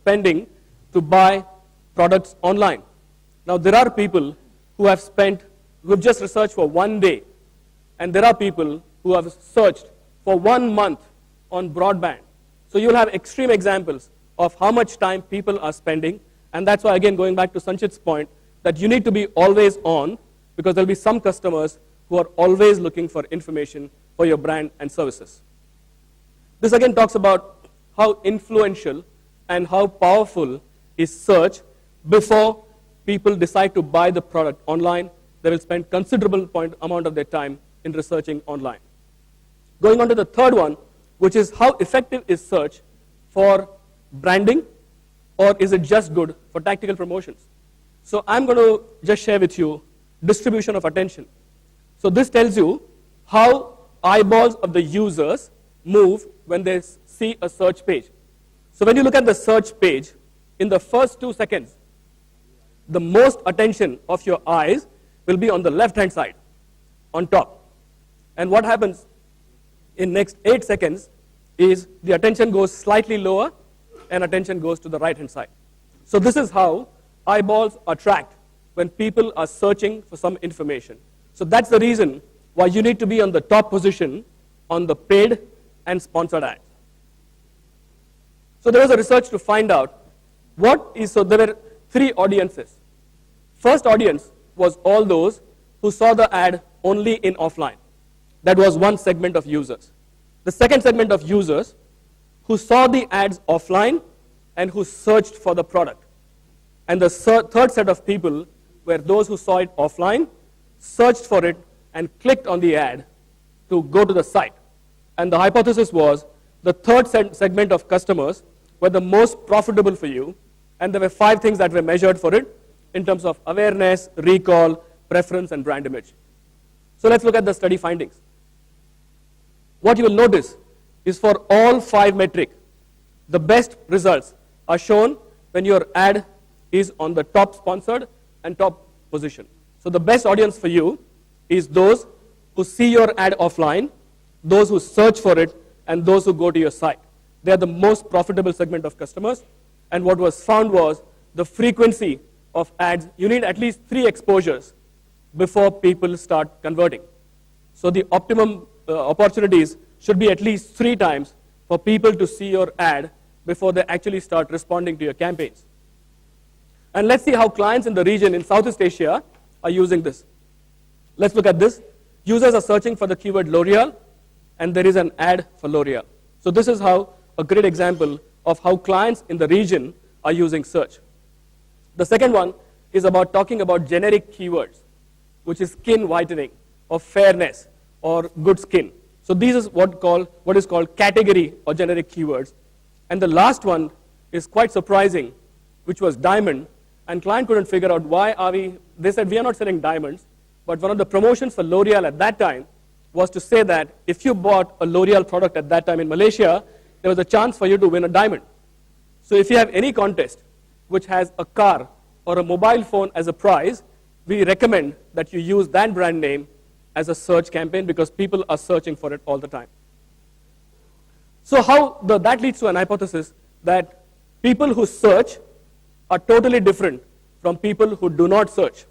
spending to buy products online. Now, there are people who have just researched for 1 day, and there are people who have searched for 1 month on broadband. So you'll have extreme examples of how much time people are spending, and that's why, again, going back to Sanchit's point, that you need to be always on, because there'll be some customers who are always looking for information for your brand and services. This again talks about how influential and how powerful is search before people decide to buy the product online. They will spend considerable amount of their time in researching online. Going on to the third one, which is how effective is search for branding, or is it just good for tactical promotions? So I'm going to just share with you distribution of attention. So this tells you how eyeballs of the users move when they see a search page. So when you look at the search page, in the first 2 seconds, the most attention of your eyes will be on the left-hand side, on top. And what happens in next 8 seconds is the attention goes slightly lower and attention goes to the right-hand side. So this is how eyeballs are tracked when people are searching for some information. So that's the reason why you need to be on the top position on the paid and sponsored ads. So there was a research to find out so there were 3 audiences. First audience was all those who saw the ad only in offline. That was one segment of users. The second segment of users who saw the ads offline and who searched for the product. And the third set of people were those who saw it offline, searched for it, and clicked on the ad to go to the site. And the hypothesis was the third segment of customers were the most profitable for you, and there were 5 things that were measured for it in terms of awareness, recall, preference, and brand image. So let's look at the study findings. What you will notice is for all 5 metrics, the best results are shown when your ad is on the top sponsored and top position. So the best audience for you is those who see your ad offline, those who search for it, and those who go to your site. They are the most profitable segment of customers. And what was found was the frequency of ads. You need at least 3 exposures before people start converting. So the optimum opportunities should be at least 3 times for people to see your ad before they actually start responding to your campaigns. And let's see how clients in the region in Southeast Asia are using this. Let's look at this. Users are searching for the keyword L'Oreal, and there is an ad for L'Oreal. So this is how a great example of how clients in the region are using search. The second one is about talking about generic keywords, which is skin whitening, or fairness, or good skin. So this is what is called category or generic keywords. And the last one is quite surprising, which was diamond. And client couldn't figure out they said we are not selling diamonds, but one of the promotions for L'Oreal at that time was to say that if you bought a L'Oreal product at that time in Malaysia, there was a chance for you to win a diamond. So if you have any contest which has a car or a mobile phone as a prize, we recommend that you use that brand name as a search campaign because people are searching for it all the time. So that leads to an hypothesis that people who search are totally different from people who do not search.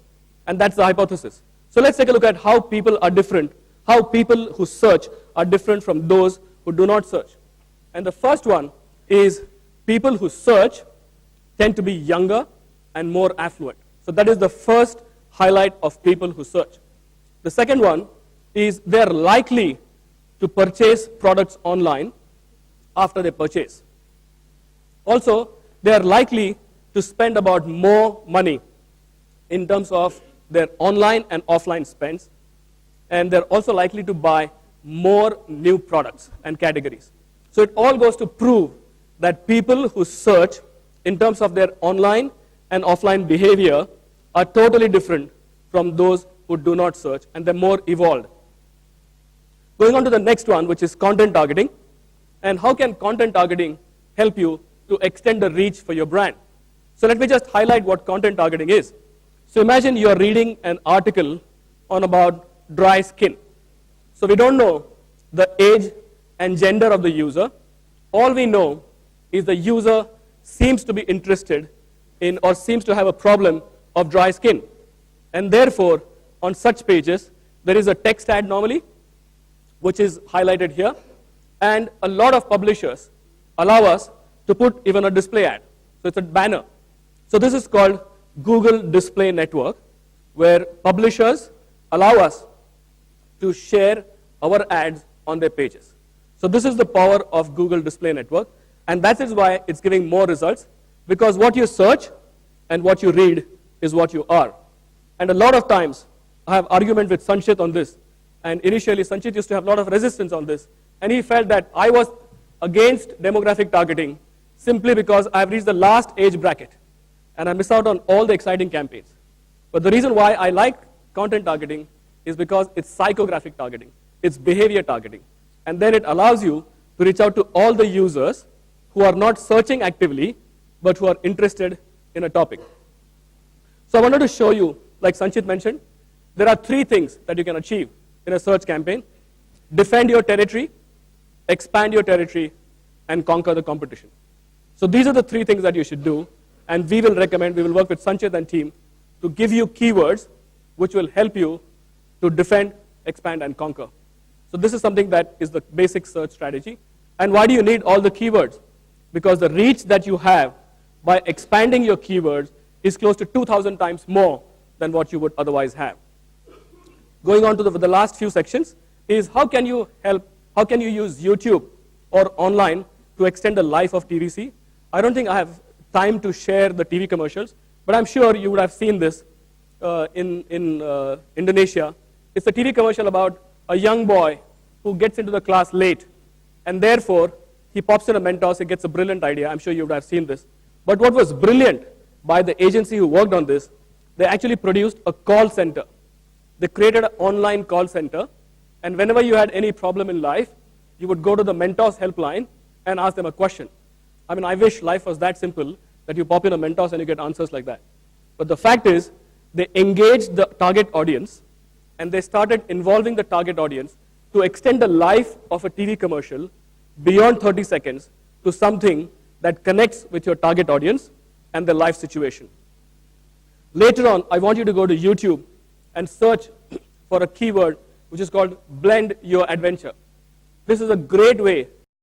And that's the hypothesis. So let's take a look at how people are different, how people who search are different from those who do not search. And the first one is people who search tend to be younger and more affluent. So that is the first highlight of people who search. The second one is they're likely to purchase products online after they purchase. Also, they are likely to spend about more money in terms of their online and offline spends, and they're also likely to buy more new products and categories. So it all goes to prove that people who search in terms of their online and offline behavior are totally different from those who do not search, and they're more evolved. Going on to the next one, which is content targeting. And how can content targeting help you to extend the reach for your brand? So let me just highlight what content targeting is. So imagine you're reading an article on about dry skin. So we don't know the age and gender of the user. All we know is the user seems to be interested in or seems to have a problem of dry skin. And therefore, on such pages, there is a text ad normally, which is highlighted here. And a lot of publishers allow us to put even a display ad. So it's a banner. So this is called Google Display Network, where publishers allow us to share our ads on their pages. So this is the power of Google Display Network, and that is why it's giving more results, because what you search and what you read is what you are. And a lot of times, I have argument with Sanchit on this, and initially Sanchit used to have a lot of resistance on this, and he felt that I was against demographic targeting simply because I've reached the last age bracket, and I miss out on all the exciting campaigns. But the reason why I like content targeting is because it's psychographic targeting, it's behavior targeting, and then it allows you to reach out to all the users who are not searching actively, but who are interested in a topic. So I wanted to show you, like Sanchit mentioned, there are 3 things that you can achieve in a search campaign: defend your territory, expand your territory, and conquer the competition. So these are the 3 things that you should do, and we will work with Sanchit and team to give you keywords which will help you to defend, expand, and conquer. So this is something that is the basic search strategy. And why do you need all the keywords? Because the reach that you have by expanding your keywords is close to 2,000 times more than what you would otherwise have. Going on to the last few sections is how can you use YouTube or online to extend the life of TVC? I don't think I have time to share the TV commercials, but I'm sure you would have seen this in Indonesia. It's a TV commercial about a young boy who gets into the class late, and therefore he pops in a Mentos. He gets a brilliant idea. I'm sure you would have seen this. But what was brilliant by the agency who worked on this, they actually produced a call center. They created an online call center, and whenever you had any problem in life, you would go to the Mentos helpline and ask them a question. I mean, I wish life was that simple, that you pop in a Mentos and you get answers like that. But the fact is, they engaged the target audience, and they started involving the target audience to extend the life of a TV commercial beyond 30 seconds to something that connects with your target audience and their life situation. Later on, I want you to go to YouTube and search for a keyword which is called blend your adventure. This is a great way